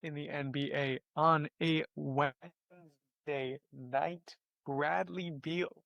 in the NBA on a Wednesday night. Bradley Beal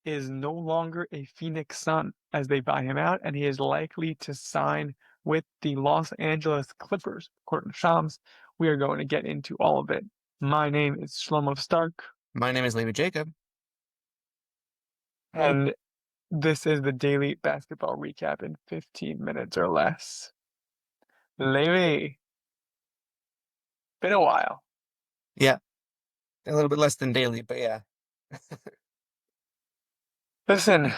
is no longer a Phoenix Sun as they buy him out, and he is likely to sign with the Los Angeles Clippers. According to Shams, we are going to get into all of it. My name is Shlomo Stark, My name is Levi Jacob. and this is the daily basketball recap in 15 minutes or less. Levi, been a while. Yeah, a little bit less than daily, but yeah. Listen, I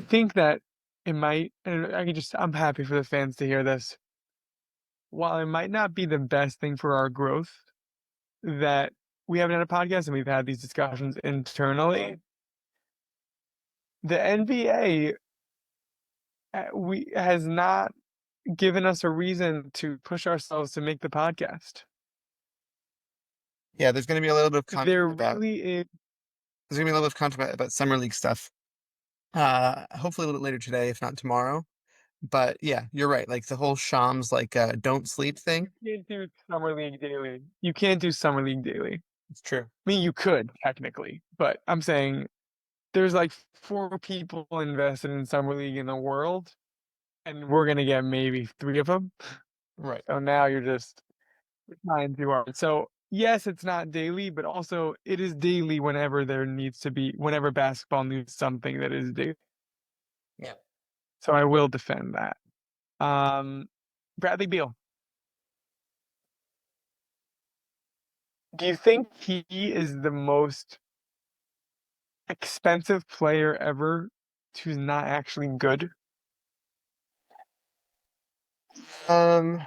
think that it might, and I'm happy for the fans to hear this. While it might not be the best thing for our growth that we haven't had a podcast and we've had these discussions internally, the NBA has not given us a reason to push ourselves to make the podcast. Yeah, there's going to be a little bit of content There about really is. there's going to be a little bit of content about Summer League stuff. Hopefully a little bit later today, if not tomorrow. But yeah, you're right. Like the whole Shams don't sleep thing. You can't do Summer League daily. You can't do Summer League daily. It's true. I mean, you could technically, but I'm saying there's like 4 people invested in Summer League in the world, and we're gonna get maybe 3 of them. Right. So now you're just trying too hard. So yes, it's not daily, but also it is daily whenever there needs to be, whenever basketball needs something that is daily. Yeah. So I will defend that. Bradley Beal. Do you think he is the most expensive player ever who's not actually good? Um,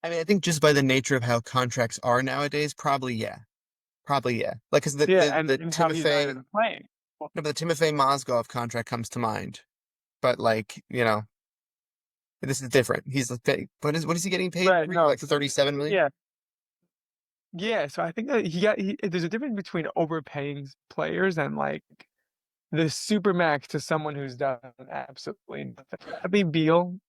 I mean, I think just by the nature of how contracts are nowadays, probably yeah. Probably yeah. Like, cause Yeah, the and how he's not Timofey, even playing. no, but the Timofey Mozgov contract comes to mind. But like, this is different. He's like, what is he getting paid Right, for? no. Like 37 million? Yeah. Yeah, so I think that there's a difference between overpaying players and like the supermax to someone who's done absolutely nothing. Bradley Beal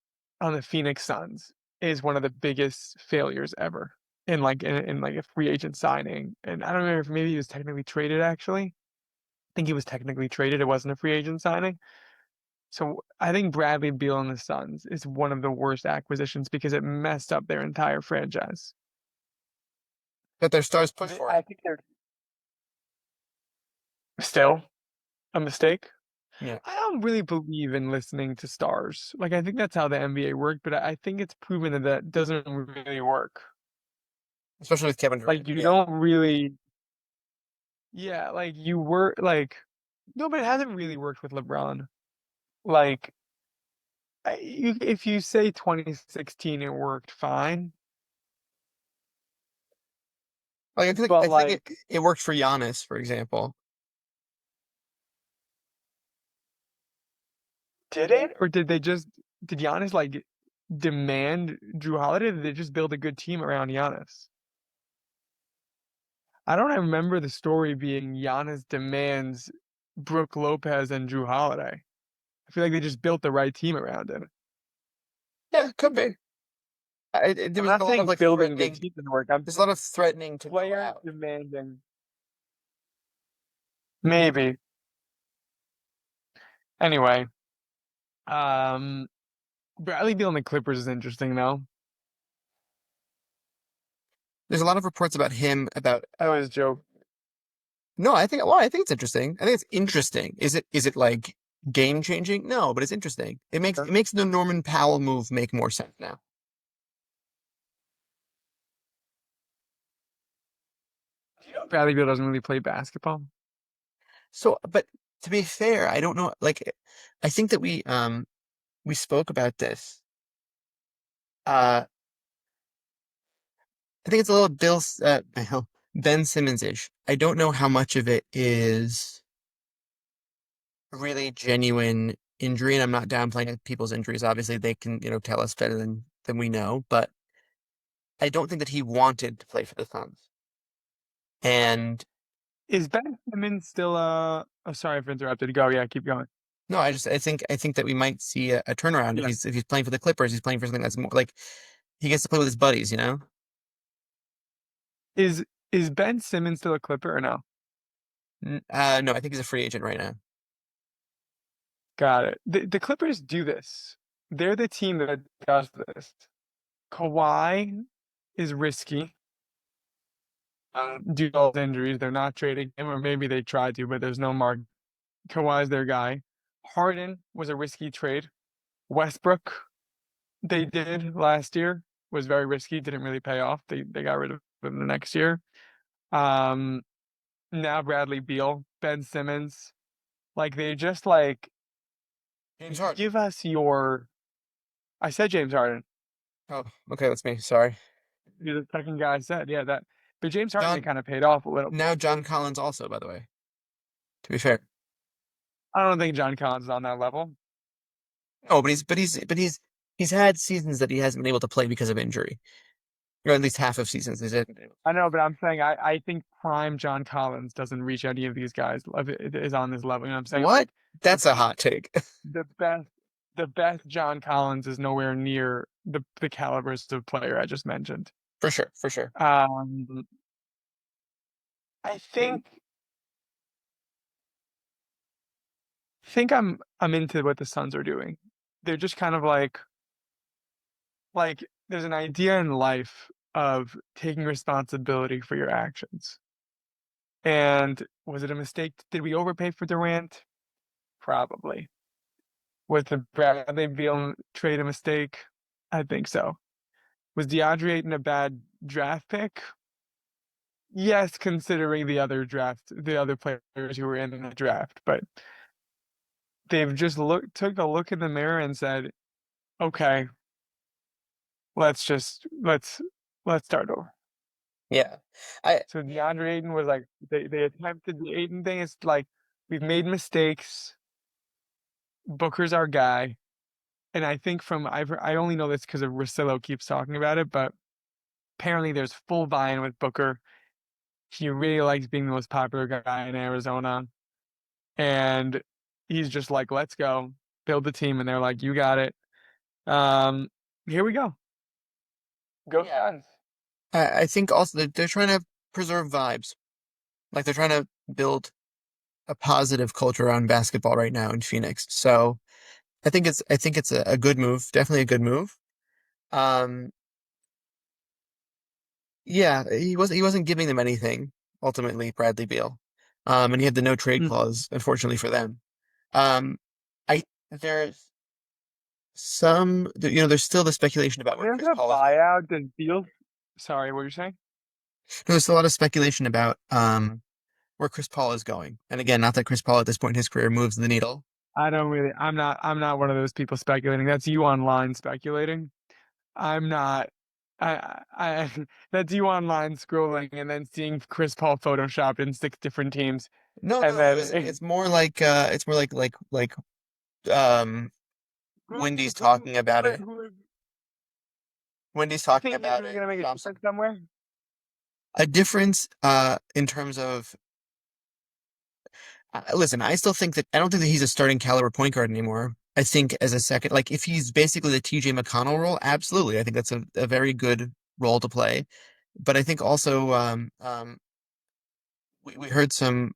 on the Phoenix Suns is one of the biggest failures ever in like a free agent signing. And I don't remember if maybe he was technically traded actually. I think he was technically traded. It wasn't a free agent signing. So I think Bradley Beal on the Suns is one of the worst acquisitions because it messed up their entire franchise. That their stars push for I it. think they're still a mistake. Yeah. I don't really believe in listening to stars. Like, I think that's how the NBA worked, but I think it's proven that that doesn't really work. Especially with Kevin Durant. Like, you Yeah. don't really, yeah, like you work, like, no, but it hasn't really worked with LeBron. Like, if you say 2016, it worked fine, Like but I think like, it worked for Giannis, for example. did it? Or did Giannis like demand Drew Holiday? Or did they just build a good team around Giannis? I don't remember the story being Giannis demands Brooke Lopez and Drew Holiday. I feel like they just built the right team around him. Yeah, could be. There I'm was not a lot of saying like building good threatening. teams didn't work. I'm There's a saying lot of threatening to go player out. demanding. Maybe. Anyway, um, Bradley Beal and the Clippers is interesting though. There's a lot of reports about him about I always joke. no, I think it's interesting. I think it's interesting. Is it like game changing? No, but it's interesting. It makes the Norman Powell move make more sense now. You know, Bradley Beal doesn't really play basketball. So, but to be fair, I don't know. Like, I think that we spoke about this. Uh, I think it's a little Ben Simmons-ish. I don't know how much of it is really genuine injury, and I'm not downplaying people's injuries. Obviously, they can, tell us better than we know, but I don't think that he wanted to play for the Suns. And Is Ben Simmons still oh sorry for interrupted. Go, yeah, keep going. no, I think that we might see a turnaround Yeah. if he's playing for the Clippers. He's playing for something that's more like he gets to play with his buddies, you know? Is is Ben Simmons still a Clipper or no? No, I think he's a free agent right now. Got it. The Clippers do this. They're the team that does this. Kawhi is risky due to all his injuries. They're not trading him, or maybe they tried to, but there's no mark. Kawhi's their guy. Harden was a risky trade. Westbrook, they did last year, was very risky, didn't really pay off. They got rid of him the next year. Um, Now Bradley Beal, Ben Simmons, like they just like James Harden. give us your. I said James Harden. Oh, okay, that's me. Sorry. You're the second guy I said, yeah, that. But James Harden, it John, kind of paid off a little. now John Collins also, by the way, to be fair. I don't think John Collins is on that level. No, he's had seasons that he hasn't been able to play because of injury. Or at least half of seasons he's been able. I know, but I'm saying I think prime John Collins doesn't reach any of these guys. Is on this level. You know what I'm saying? What? Like the That's a hot take. the best the best John Collins is nowhere near the calibers of player I just mentioned. For sure, for sure. Um, I think I'm into what the Suns are doing. They're just kind of like there's an idea in life of taking responsibility for your actions. And was it a mistake? Did we overpay for Durant? Probably. Was the Bradley Beal trade a mistake? I think so. Was DeAndre Ayton a bad draft pick? Yes, considering the other players who were in the draft, but they've just took a look in the mirror and said, okay, let's just let's start over. Yeah. I So DeAndre Ayton was like they attempted the Ayton thing. It's like we've made mistakes. Booker's our guy. And I think I only know this because of Russillo keeps talking about it, but apparently there's full buy-in with Booker. He really likes being the most popular guy in Arizona. And he's just like, let's go, build the team. And they're like, you got it. Um, Here we go. Go yeah. Suns. I think also that they're trying to preserve vibes. Like they're trying to build a positive culture around basketball right now in Phoenix. So I think it's a good move, definitely a good move. Um, yeah, he wasn't giving them anything ultimately, Bradley Beal. And he had the no trade Mhm. clause, unfortunately for them. Um, I there's there's still the speculation about where There's Chris a Paul is going. buyout that deals. Sorry, what you're saying? There's a lot of speculation about where Chris Paul is going. And again, not that Chris Paul at this point in his career moves the needle. I don't really. I'm not one of those people speculating. That's you online speculating. I'm not. I that's you online scrolling and then seeing Chris Paul photoshopped in six different teams, No, and no, then it's more like um Wendy's talking about it. who Wendy's you talking think is about really it. gonna make a Thompson. difference somewhere? A difference in terms of listen, I still think that I don't think that he's a starting caliber point guard anymore. I think as a second, like if he's basically the TJ McConnell role, absolutely. I think that's a very good role to play. But I think also we heard some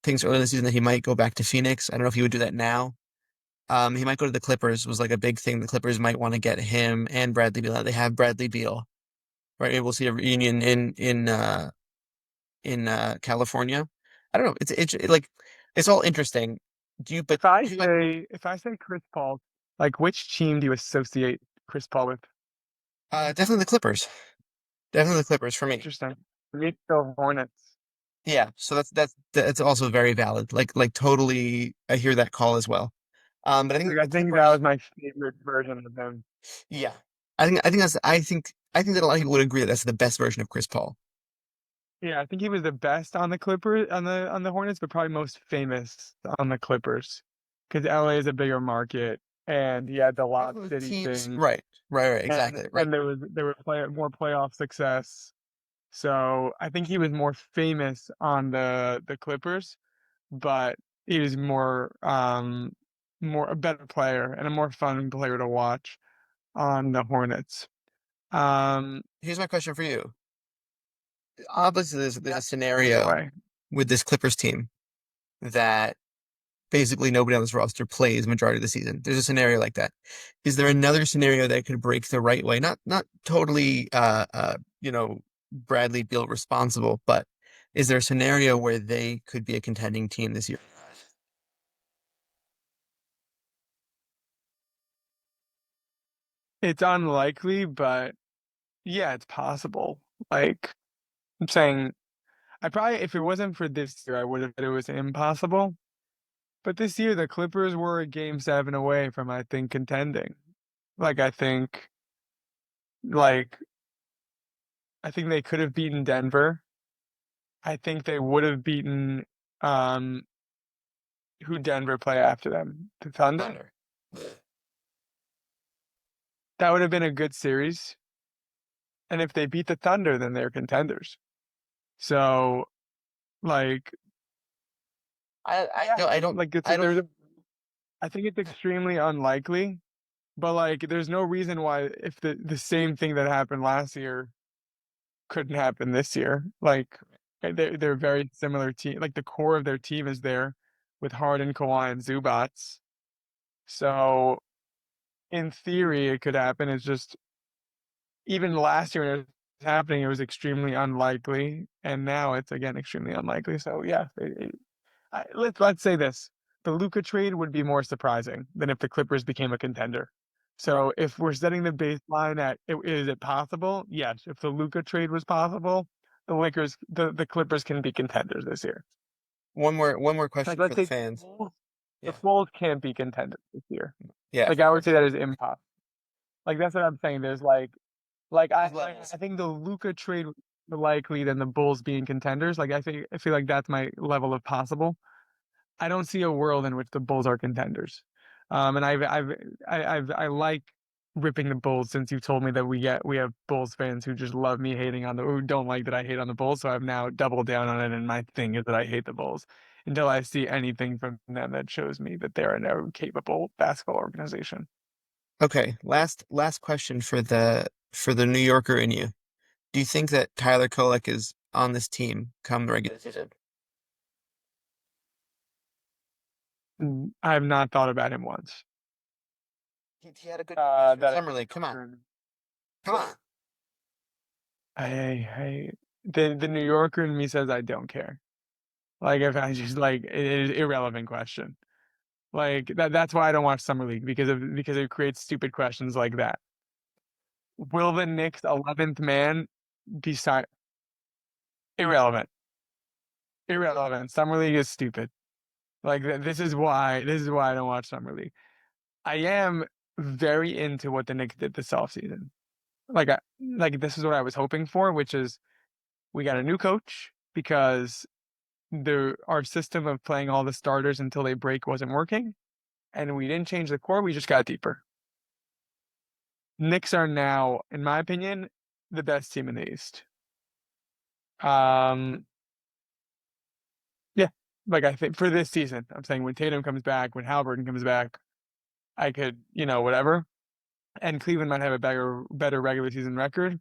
things earlier this season that he might go back to Phoenix. I don't know if he would do that now. He might go to the Clippers was like a big thing. The Clippers might want to get him and Bradley Beal. They have Bradley Beal, right? Maybe we'll see a reunion in California. I don't know. Like it's all interesting. But If I say Chris Paul, like which team do you associate Chris Paul with? definitely the Clippers. Definitely the Clippers for me. Interesting. For me, it's still Hornets. Yeah. So that's also very valid. Like totally, I hear that call as well. But I think Like that I the think that Clippers. was my favorite version of him. Yeah. I think that a lot of people would agree that that's the best version of Chris Paul. Yeah, I think he was the best on the Clippers on the Hornets, but probably most famous on the Clippers because LA is a bigger market and he had the Lob Also, the City teams, thing right, exactly, right. and there were more playoff success. So I think he was more famous on the Clippers, but he was more a better player and a more fun player to watch on the Hornets. Um, Here's my question for you. Obviously, there's a the scenario way. with this Clippers team that basically nobody on this roster plays majority of the season. There's a scenario like that. Is there another scenario that could break the right way? Not totally Bradley Beal responsible, but is there a scenario where they could be a contending team this year? It's unlikely, but yeah, it's possible. Like I'm saying, I probably if it wasn't for this year, I would have said it was impossible. But this year, the Clippers were a game seven away from, I think, contending. Like like I think they could have beaten Denver. I think they would have beaten um who Denver play after them? The Thunder? That would have been a good series. And if they beat the Thunder, then they're contenders. So like yeah, like I don't. there's a I think it's extremely unlikely, but like there's no reason why if the same thing that happened last year couldn't happen this year. Like they're very similar team. Like the core of their team is there with Harden, Kawhi, and Zubats. So in theory, it could happen. It's just even last year when it was happening, it was extremely unlikely, and now it's again extremely unlikely. So yeah, let's say this: the Luka trade would be more surprising than if the Clippers became a contender. Right. So if we're setting the baseline at is it possible? Yes. If the Luka trade was possible, the Clippers can be contenders this year. One more Like question let's for the say fans. The Yeah. Bulls can't be contenders this year. Yeah, Like of I would say course. that is impossible. Like that's what I'm saying. There's I think the Luka trade was more likely than the Bulls being contenders. I feel like that's my level of possible. I don't see a world in which the Bulls are contenders. And I like ripping the Bulls since you told me that we have Bulls fans who just love me hating on the who don't like that I hate on the Bulls. So I've now doubled down on it, and my thing is that I hate the Bulls until I see anything from them that shows me that they're a no capable basketball organization. Okay, last question for the New Yorker in you. Do you think that Tyler Kolek is on this team come the regular season? I have not thought about him once. He had a good performance for That Summer League. Come on. Come on. I the New Yorker in me says I don't care. Like if I just like it is irrelevant question. Like that's why I don't watch Summer League because it creates stupid questions like that. Will the Knicks 11th man decide irrelevant? Irrelevant. Summer League is stupid. Like this is why I don't watch Summer League. I am very into what the Knicks did this offseason. Like this is what I was hoping for, which is we got a new coach because our system of playing all the starters until they break wasn't working, and we didn't change the core. We just got deeper. Knicks are now, in my opinion, the best team in the East. Um, yeah, like I think for this season, I'm saying when Tatum comes back, when Halliburton comes back, I could, whatever. And Cleveland might have a better regular season record.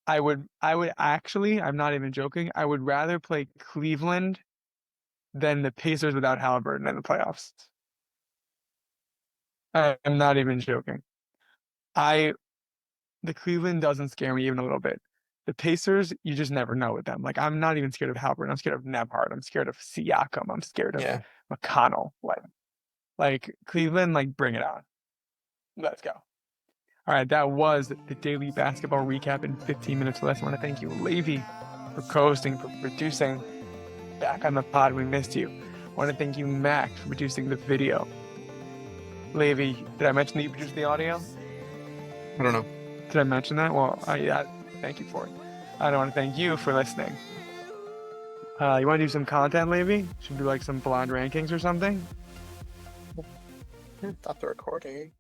I would actually, I'm not even joking. I would rather play Cleveland than the Pacers without Halliburton in the playoffs. I'm not even joking. I the Cleveland doesn't scare me even a little bit. The Pacers, you just never know with them. Like I'm not even scared of Halpern. I'm scared of Nebhard. I'm scared of Siakam. I'm scared of Yeah. McConnell. Like Cleveland, like bring it on. Let's go. All right, that was the daily basketball recap in 15 minutes or less. I want to thank you, Levi, for co-hosting, for producing. Back on the pod, we missed you. I want to thank you, Max, for producing the video. Levi, did I mention that you produced the audio? I don't know. Did I mention that? Well, yeah, thank you for it. I want to thank you for listening. You want to do some content, Levi? Should do like some blonde rankings or something? Stop the recording.